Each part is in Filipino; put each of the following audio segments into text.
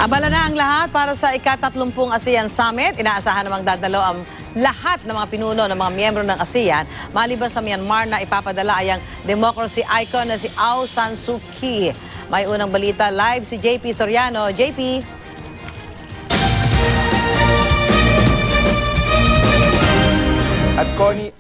Abala na ang lahat para sa ika-30 ASEAN Summit. Inaasahan namang dadalo ang lahat ng mga pinuno ng mga miyembro ng ASEAN. Maliban sa Myanmar na ipapadala ay ang democracy icon na si Aung San Suu Kyi. May unang balita live si JP Soriano. JP. At Connie,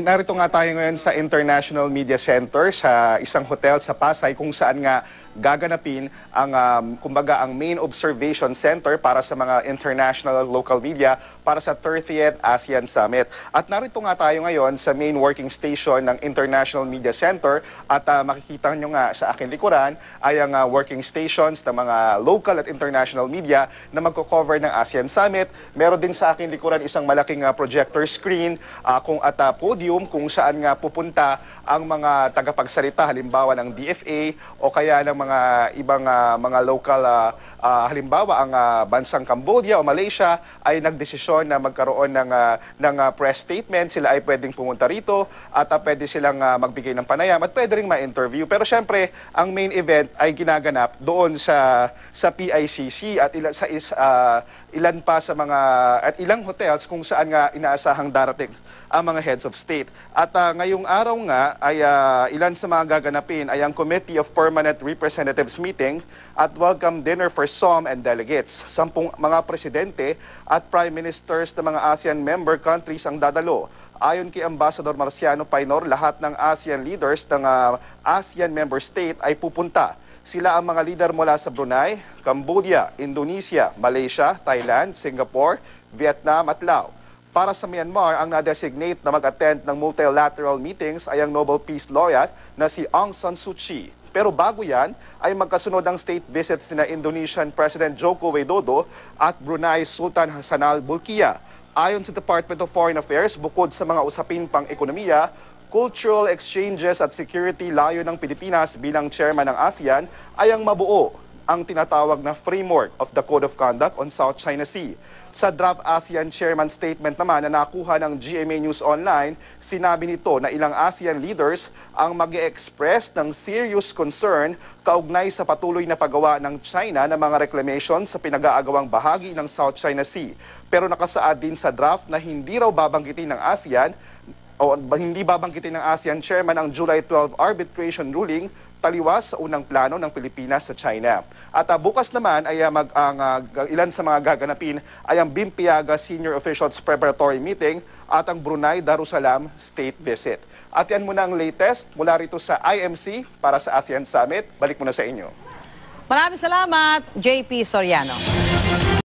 narito nga tayo ngayon sa International Media Center sa isang hotel sa Pasay kung saan nga gaganapin ang kumbaga ang main observation center para sa mga international local media para sa 30th ASEAN Summit. At narito nga tayo ngayon sa main working station ng International Media Center at makikita nyo nga sa aking likuran ay ang working stations ng mga local at international media na magko-cover ng ASEAN Summit. Meron din sa aking likuran isang malaking projector screen at podium kung saan nga pupunta ang mga tagapagsalita halimbawa ng DFA o kaya ng mga ibang mga local halimbawa ang bansang Cambodia o Malaysia ay nagdesisyon na magkaroon ng press statement. Sila ay pwedeng pumunta rito at pwede silang magbigay ng panayam at pwede ring ma-interview. Pero syempre, ang main event ay ginaganap doon sa PICC at ilan pa sa mga at ilang hotels kung saan nga inaasahang darating ang mga heads of state. At ngayong araw nga ay ilan sa mga gaganapin ay ang Committee of Permanent Representatives meeting at welcome dinner for SOM and delegates. 10 mga presidente at prime ministers ng mga ASEAN member countries ang dadalo. Ayon kay Ambassador Marciano Painor, lahat ng ASEAN leaders ng ASEAN member state ay pupunta. Sila ang mga leader mula sa Brunei, Cambodia, Indonesia, Malaysia, Thailand, Singapore, Vietnam at Laos. Para sa Myanmar, ang na-designate na mag-attend ng multilateral meetings ay ang Nobel Peace Laureate na si Aung San Suu Kyi. Pero bago yan, ay magkasunod ang state visits ni Indonesian President Joko Widodo at Brunei Sultan Hassanal Bolkiah. Ayon sa Department of Foreign Affairs, bukod sa mga usapin pang ekonomiya, cultural exchanges at security, layo ng Pilipinas bilang chairman ng ASEAN ay ang mabuo ang tinatawag na Framework of the Code of Conduct on South China Sea. Sa draft ASEAN Chairman Statement naman na nakuha ng GMA News Online, sinabi nito na ilang ASEAN leaders ang mag-e-express ng serious concern kaugnay sa patuloy na paggawa ng China ng mga reclamation sa pinag-aagawang bahagi ng South China Sea. Pero nakasaad din sa draft na hindi raw babanggitin ng ASEAN o hindi babanggitin ng ASEAN Chairman ang July 12 arbitration ruling taliwas sa unang plano ng Pilipinas sa China. At bukas naman ay ilan sa mga gaganapin ay ang Bimpiaga Senior Officials Preparatory Meeting at ang Brunei Darussalam State Visit. At yan muna ang latest mula rito sa IMC para sa ASEAN Summit. Balik muna sa inyo. Maraming salamat, JP Soriano.